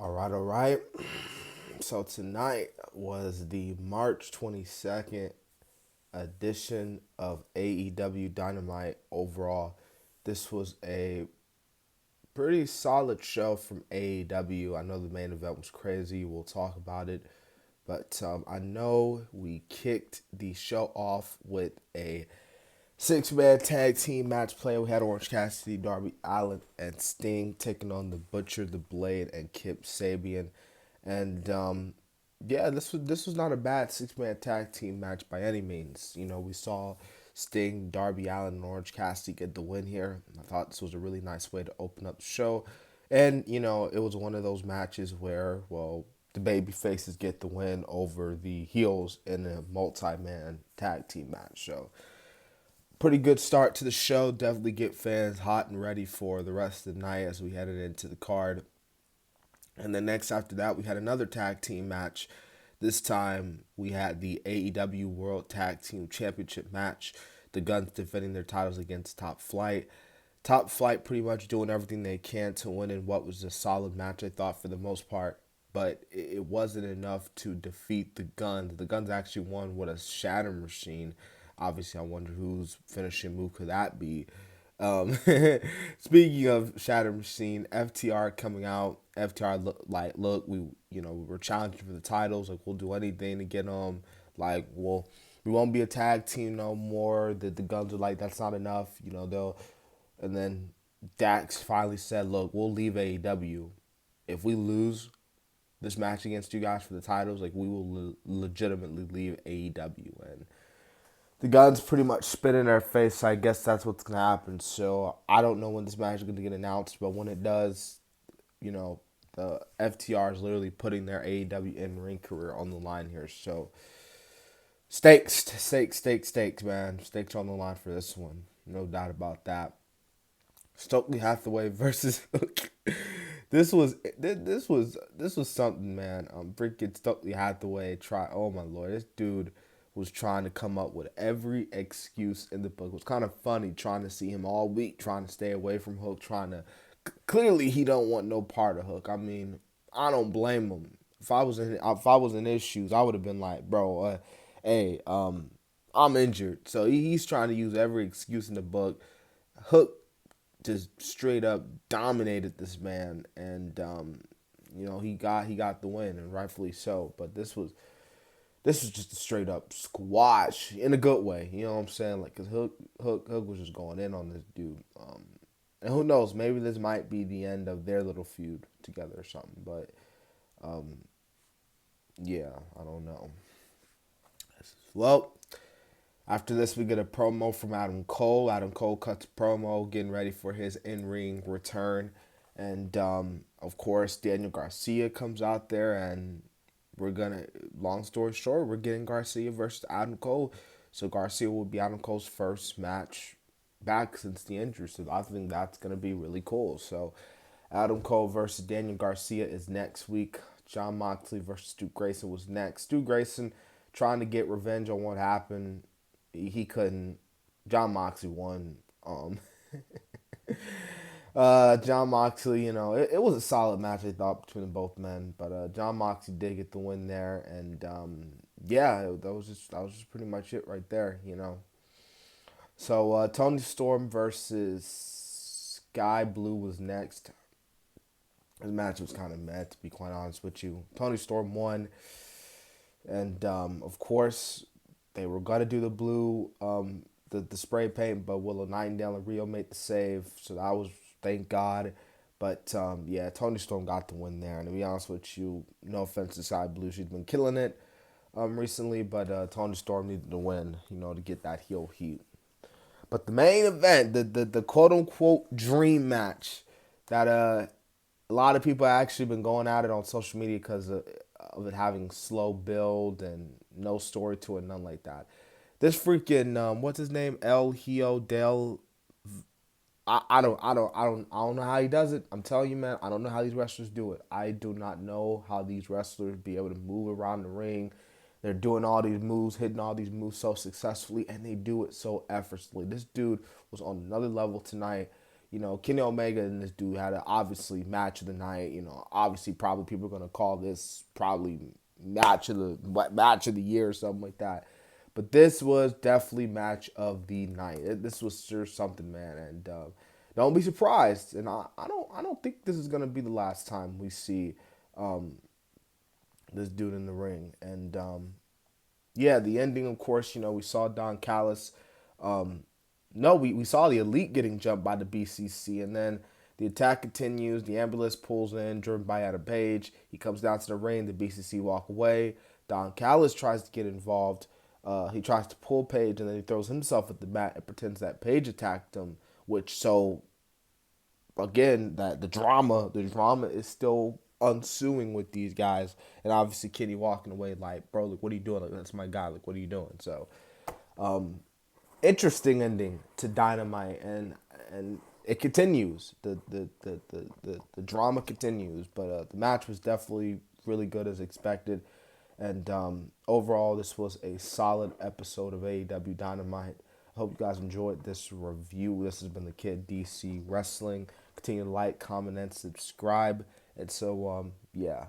All right. So tonight was the March 22nd edition of AEW Dynamite. Overall, this was a pretty solid show from AEW. I know the main event was crazy. We'll talk about it. But I know we kicked the show off with a six-man tag team match play. We had Orange Cassidy, Darby Allin, and Sting taking on the Butcher, the Blade, and Kip Sabian. And yeah, this was not a bad six-man tag team match by any means. You know, we saw Sting, Darby Allin, and Orange Cassidy get the win here. I thought this was a really nice way to open up the show. And, you know, it was one of those matches where, well, the baby faces get the win over the heels in a multi-man tag team match. So pretty good start to the show. Definitely get fans hot and ready for the rest of the night as we headed into the card. And then next after that, we had another tag team match. This time we had the AEW World Tag Team Championship match. The Guns defending their titles against Top Flight. Top Flight pretty much doing everything they can to win in what was a solid match, I thought, for the most part. But it wasn't enough to defeat the Guns. The Guns actually won with a shatter machine. Obviously, I wonder whose finishing move could that be. Um, Speaking of Shatter Machine, FTR coming out. FTR look, we're challenging for the titles. Like, we'll do anything to get them. Like, we won't be a tag team no more. The Guns are like, that's not enough. And then Dax finally said, look, we'll leave AEW. If we lose this match against you guys for the titles, like, we will legitimately leave AEW. And the Guns pretty much spit in their face. So I guess that's what's going to happen. So I don't know when this match is going to get announced, but when it does, the FTR is literally putting their AEW in-ring career on the line here. So stakes, man. Stakes on the line for this one. No doubt about that. Stokely Hathaway versus Hook. This was something, man. Freaking Stokely Hathaway try. Oh my lord, this dude was trying to come up with every excuse in the book. It was kind of funny trying to see him all week, trying to stay away from Hook, trying to. Clearly, he don't want no part of Hook. I mean, I don't blame him. If I was in his shoes, I would have been like, bro, hey, I'm injured, so he's trying to use every excuse in the book. Hook just straight up dominated this man, and he got the win, and rightfully so. But this was just a straight up squash in a good way. You know what I'm saying? Like, cause Hook was just going in on this dude. And who knows? Maybe this might be the end of their little feud together or something. But yeah, I don't know. Well, after this, we get a promo from Adam Cole. Adam Cole cuts promo, getting ready for his in-ring return. And, of course, Daniel Garcia comes out there, and long story short, we're getting Garcia versus Adam Cole. So Garcia will be Adam Cole's first match back since the injury. So I think that's going to be really cool. So Adam Cole versus Daniel Garcia is next week. Jon Moxley versus Stu Grayson was next. Stu Grayson trying to get revenge on what happened. He couldn't. Jon Moxley won. Jon Moxley, it was a solid match, I thought, between both men. But Jon Moxley did get the win there, and yeah, that was just pretty much it right there. So Tony Storm versus Sky Blue was next. The match was kind of meh, to be quite honest with you. Tony Storm won, and of course they were gonna do the blue, the spray paint, but Willow Nightingale and Rio made the save, so that was thank God. But yeah, Tony Storm got the win there. And to be honest with you, no offense to Sky Blue, she's been killing it recently, but Tony Storm needed to win, to get that heel heat. But the main event, the quote unquote dream match that a lot of people have actually been going at it on social media because of it having slow build and no story to it, none like that. This freaking what's his name? El Hijo del. I don't know how he does it. I'm telling you, man, I don't know how these wrestlers do it. I do not know how these wrestlers be able to move around the ring. They're doing all these moves, hitting all these moves so successfully, and they do it so effortlessly. This dude was on another level tonight. Kenny Omega and this dude had a obviously match of the night. Obviously probably people are gonna call this probably match of the year or something like that. But this was definitely match of the night. This was sure something, man. And don't be surprised. And I don't think this is gonna be the last time we see um, this dude in the ring. And yeah, the ending, of course, we saw Don Callis. No, we saw the Elite getting jumped by the BCC, and then the attack continues. The ambulance pulls in, driven by Adam Page. He comes down to the ring. The BCC walk away. Don Callis tries to get involved. He tries to pull Page, and then he throws himself at the mat and pretends that Page attacked him. Which so again that the drama is still ensuing with these guys, and obviously Kenny walking away like, bro, look, what are you doing? Like, that's my guy. Like, what are you doing? So interesting ending to Dynamite, and it continues. The drama continues, but the match was definitely really good as expected, and overall, this was a solid episode of AEW Dynamite. I hope you guys enjoyed this review. This has been the Kid DC Wrestling. Continue to like, comment, and subscribe. And so, yeah.